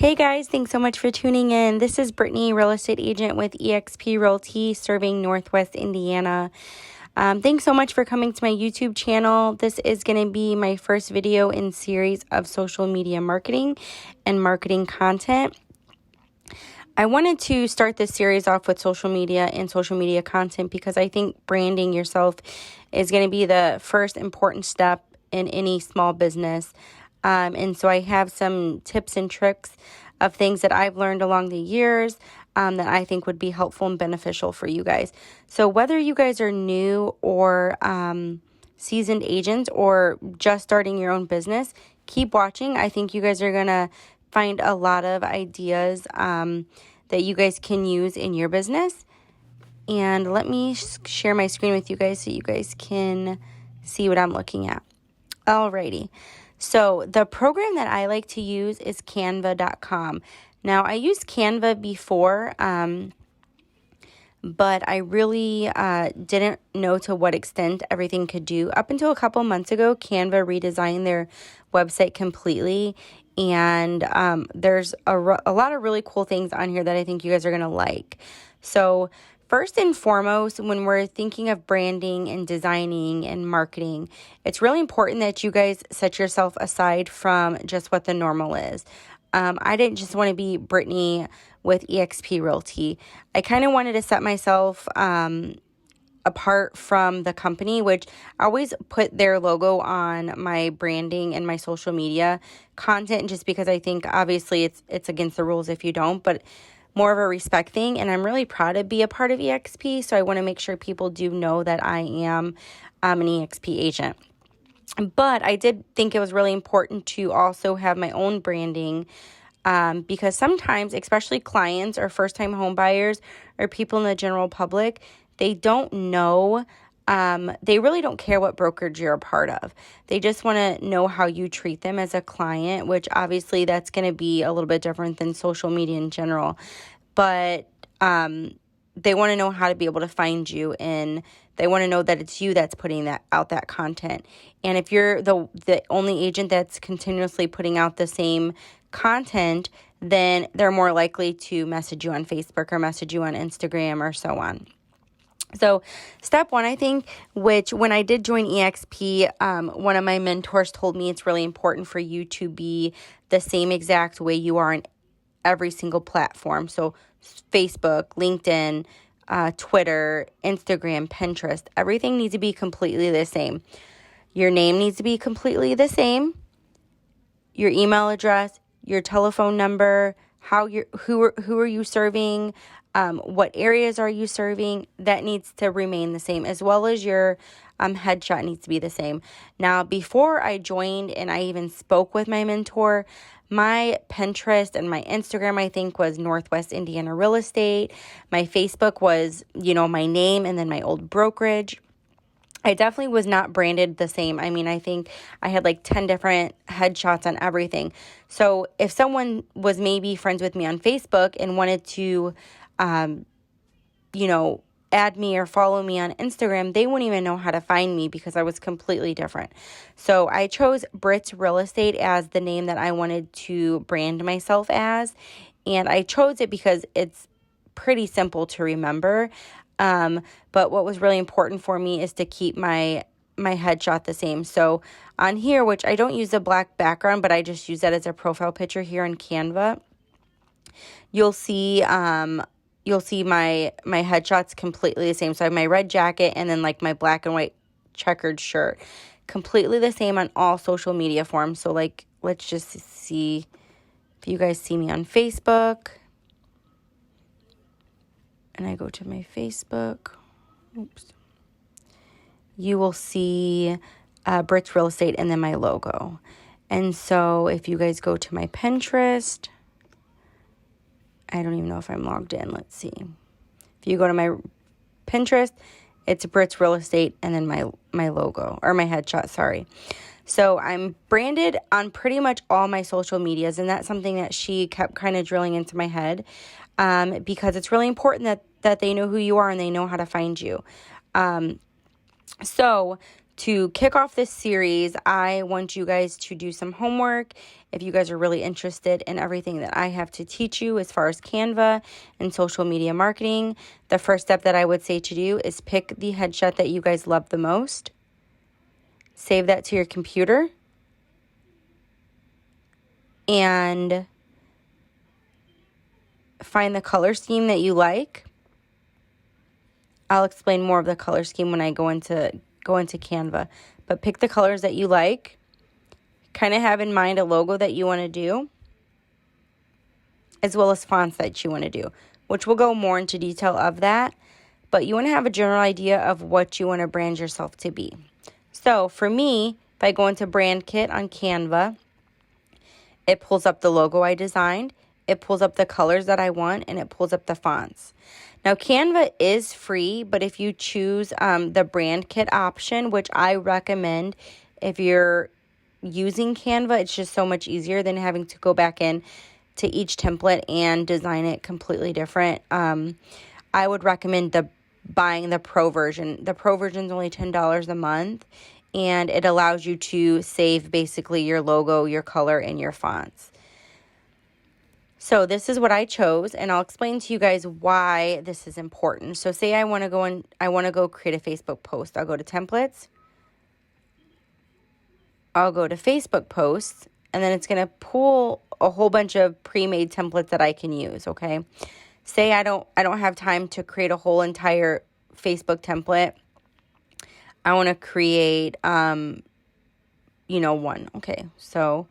Hey guys, thanks so much for tuning in. This is Brittany, real estate agent with eXp Realty, serving Northwest Indiana. Thanks so much for coming to my YouTube channel. This is going to be my first video in series of social media marketing and marketing content. I wanted to start this series off with social media and social media content because I think branding yourself is going to be the first important step in any small business. And so I have some tips and tricks of things that I've learned along the years that I think would be helpful and beneficial for you guys. So whether you guys are new or seasoned agents or just starting your own business, keep watching. I think you guys are going to find a lot of ideas that you guys can use in your business. And let me share my screen with you guys so you guys can see what I'm looking at. Alrighty. So the program that I like to use is CANVA.com. Now, I used Canva before, but I really didn't know to what extent everything could do. Up until a couple months ago, Canva redesigned their website completely, and there's a lot of really cool things on here that I think you guys are going to like. So first and foremost, when we're thinking of branding and designing and marketing, it's really important that you guys set yourself aside from just what the normal is. I didn't just want to be Brittany with eXp Realty. I kind of wanted to set myself apart from the company, which I always put their logo on my branding and my social media content, just because I think obviously it's against the rules if you don't, but more of a respect thing, and I'm really proud to be a part of eXp, so I want to make sure people do know that I am an eXp agent. But I did think it was really important to also have my own branding because sometimes, especially clients or first-time home buyers or people in the general public, they don't know. They really don't care what brokerage you're a part of. They just want to know how you treat them as a client, which obviously that's going to be a little bit different than social media in general. But they want to know how to be able to find you, and they want to know that it's you that's putting that content. And if you're the only agent that's continuously putting out the same content, then they're more likely to message you on Facebook or message you on Instagram or so on. So step one, I think, which when I did join eXp, one of my mentors told me it's really important for you to be the same exact way you are in every single platform. So Facebook, LinkedIn, Twitter, Instagram, Pinterest, everything needs to be completely the same. Your name needs to be completely the same. Your email address, your telephone number, who are you serving, what areas are you serving, that needs to remain the same, as well as your headshot needs to be the same. Now, before I joined and I even spoke with my mentor, my Pinterest and my Instagram, I think, was Northwest Indiana Real Estate. My Facebook was, my name and then my old brokerage. I definitely was not branded the same. I mean, I think I had like 10 different headshots on everything. So if someone was maybe friends with me on Facebook and wanted to, add me or follow me on Instagram, they wouldn't even know how to find me because I was completely different. So I chose Brit's Real Estate as the name that I wanted to brand myself as. And I chose it because it's pretty simple to remember. But what was really important for me is to keep my headshot the same. So on here, which I don't use a black background, but I just use that as a profile picture here on Canva, you'll see my headshots completely the same. So I have my red jacket and then like my black and white checkered shirt, completely the same on all social media forms. So like, let's just see if you guys see me on Facebook. And I go to my Facebook, you will see Brit's Real Estate and then my logo. And so if you guys go to my Pinterest, I don't even know if I'm logged in. Let's see. If you go to my Pinterest, it's Brit's Real Estate and then my logo, or my headshot, sorry. So I'm branded on pretty much all my social medias, and that's something that she kept kind of drilling into my head because it's really important that they know who you are and they know how to find you. So to kick off this series, I want you guys to do some homework. If you guys are really interested in everything that I have to teach you as far as Canva and social media marketing, the first step that I would say to do is pick the headshot that you guys love the most. Save that to your computer. And find the color scheme that you like. I'll explain more of the color scheme when I go into Canva. But pick the colors that you like. Kind of have in mind a logo that you want to do, as well as fonts that you want to do, which we'll go more into detail of that. But you want to have a general idea of what you want to brand yourself to be. So for me, if I go into Brand Kit on Canva, it pulls up the logo I designed, it pulls up the colors that I want, and it pulls up the fonts. Now, Canva is free, but if you choose the Brand Kit option, which I recommend if you're using Canva, it's just so much easier than having to go back in to each template and design it completely different. I would recommend buying the Pro version. The Pro version is only $10 a month, and it allows you to save basically your logo, your color, and your fonts. So this is what I chose, and I'll explain to you guys why this is important. So say I want to go create a Facebook post. I'll go to templates. I'll go to Facebook posts, and then it's going to pull a whole bunch of pre-made templates that I can use, okay? Say I don't have time to create a whole entire Facebook template. I want to create one. Okay, so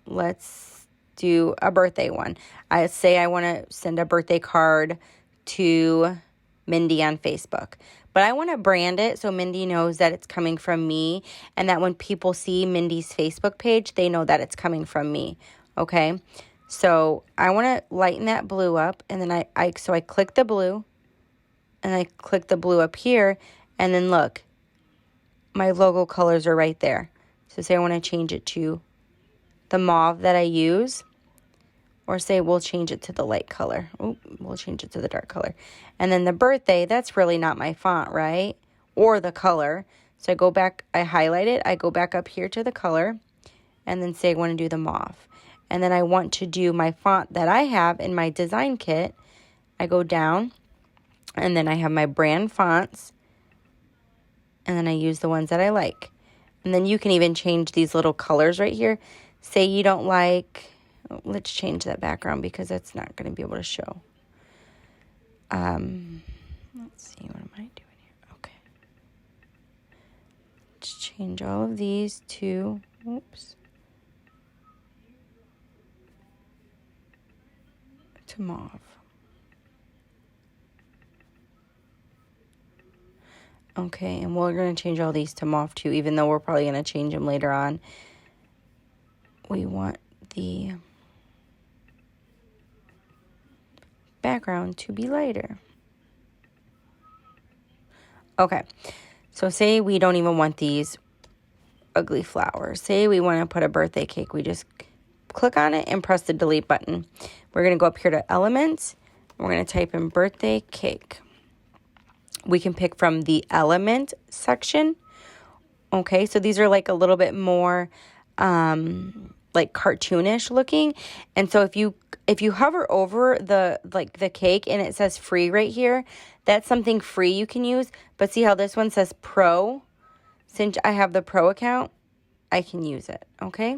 let's do a birthday one. I say I want to send a birthday card to Mindy on Facebook, but I want to brand it so Mindy knows that it's coming from me, and that when people see Mindy's Facebook page, they know that it's coming from me. Okay, so I want to lighten that blue up, and then I click the blue, and I click the blue up here, and then look, my logo colors are right there. So say I want to change it to the mauve that I use, or say we'll change it to the light color. We'll change it to the dark color. And then the birthday, that's really not my font, right? Or the color. So I go back, I highlight it, I go back up here to the color, and then say I want to do the mauve. And then I want to do my font that I have in my design kit. I go down, and then I have my brand fonts, and then I use the ones that I like. And then you can even change these little colors right here. Say you don't like, let's change that background because that's not going to be able to show. Let's see, what am I doing here? Okay. Let's change all of these to, to mauve. Okay, and we're going to change all these to mauve too, even though we're probably going to change them later on. We want the background to be lighter. Okay, so say we don't even want these ugly flowers. Say we want to put a birthday cake. We just click on it and press the delete button. We're going to go up here to Elements. We're going to type in birthday cake. We can pick from the element section. Okay, so these are like a little bit more like cartoonish looking. And so if you hover over the cake and it says free right here, that's something free you can use. But see how this one says pro? Since I have the pro account, I can use it, okay?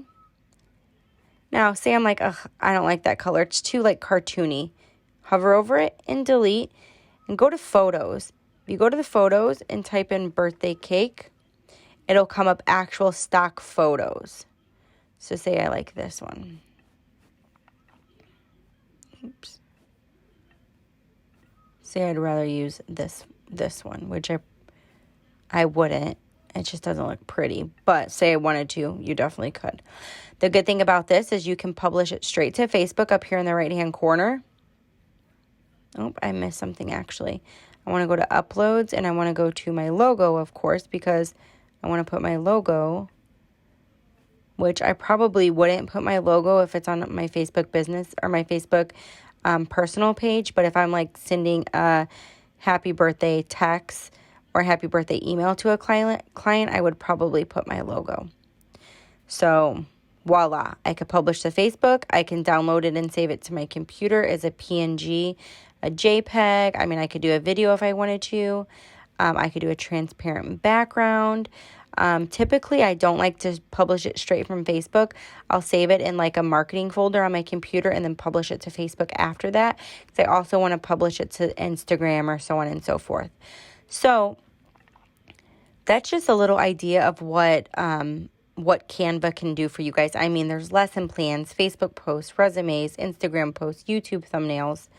Now, say I'm like, ugh, I don't like that color. It's too like cartoony. Hover over it and delete and go to photos. If you go to the photos and type in birthday cake, it'll come up actual stock photos. So say I like this one. Oops. Say I'd rather use this one, which I wouldn't. It just doesn't look pretty. But say I wanted to, you definitely could. The good thing about this is you can publish it straight to Facebook up here in the right-hand corner. Oh, I missed something actually. I want to go to uploads and I want to go to my logo, of course, because I want to put my logo, which I probably wouldn't put my logo if it's on my Facebook business or my Facebook personal page. But if I'm like sending a happy birthday text or a happy birthday email to a client, I would probably put my logo. So voila, I could publish to Facebook. I can download it and save it to my computer as a PNG, a JPEG. I mean, I could do a video if I wanted to. I could do a transparent background. Typically, I don't like to publish it straight from Facebook. I'll save it in like a marketing folder on my computer and then publish it to Facebook after that, because I also want to publish it to Instagram or so on and so forth. So that's just a little idea of what Canva can do for you guys. I mean, there's lesson plans, Facebook posts, resumes, Instagram posts, YouTube thumbnails.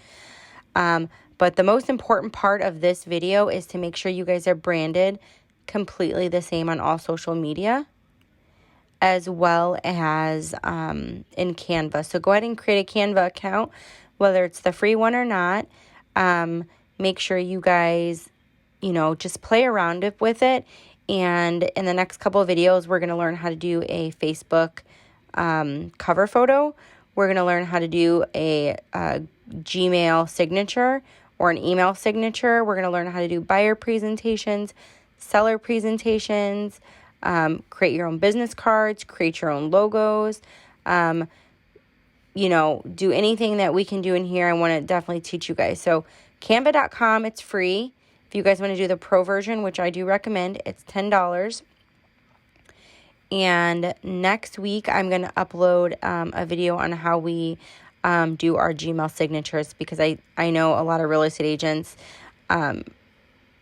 But the most important part of this video is to make sure you guys are branded completely the same on all social media, as well as in Canva. So go ahead and create a Canva account, whether it's the free one or not. Make sure you guys, just play around with it. And in the next couple of videos, we're going to learn how to do a Facebook cover photo. We're going to learn how to do a Gmail signature or an email signature. We're going to learn how to do buyer presentations, seller presentations, create your own business cards, create your own logos, do anything that we can do in here. I want to definitely teach you guys. So canva.com, it's free. If you guys want to do the pro version, which I do recommend, it's $10. And next week, I'm going to upload a video on how we do our Gmail signatures, because I know a lot of real estate agents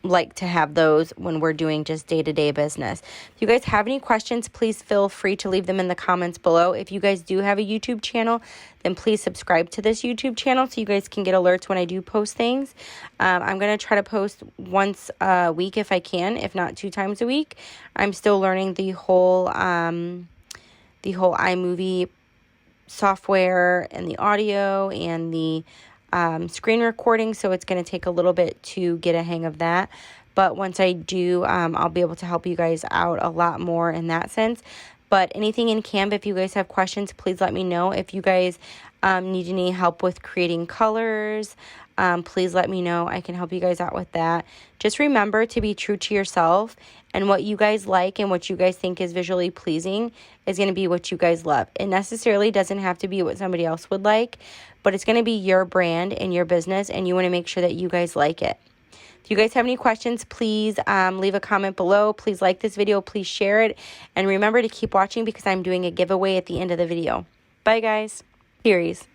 like to have those when we're doing just day-to-day business. If you guys have any questions, please feel free to leave them in the comments below. If you guys do have a YouTube channel, then please subscribe to this YouTube channel so you guys can get alerts when I do post things. I'm going to try to post once a week if I can, if not 2 times a week. I'm still learning the whole iMovie software and the audio and the screen recording, so it's going to take a little bit to get a hang of that. But once I do, I'll be able to help you guys out a lot more in that sense. But anything in Canva, if you guys have questions, please let me know. If you guys need any help with creating colors, please let me know. I can help you guys out with that. Just remember to be true to yourself, and what you guys like and what you guys think is visually pleasing is going to be what you guys love. It necessarily doesn't have to be what somebody else would like, but it's going to be your brand and your business, and you want to make sure that you guys like it. If you guys have any questions, please leave a comment below. Please like this video. Please share it. And remember to keep watching, because I'm doing a giveaway at the end of the video. Bye, guys. Series.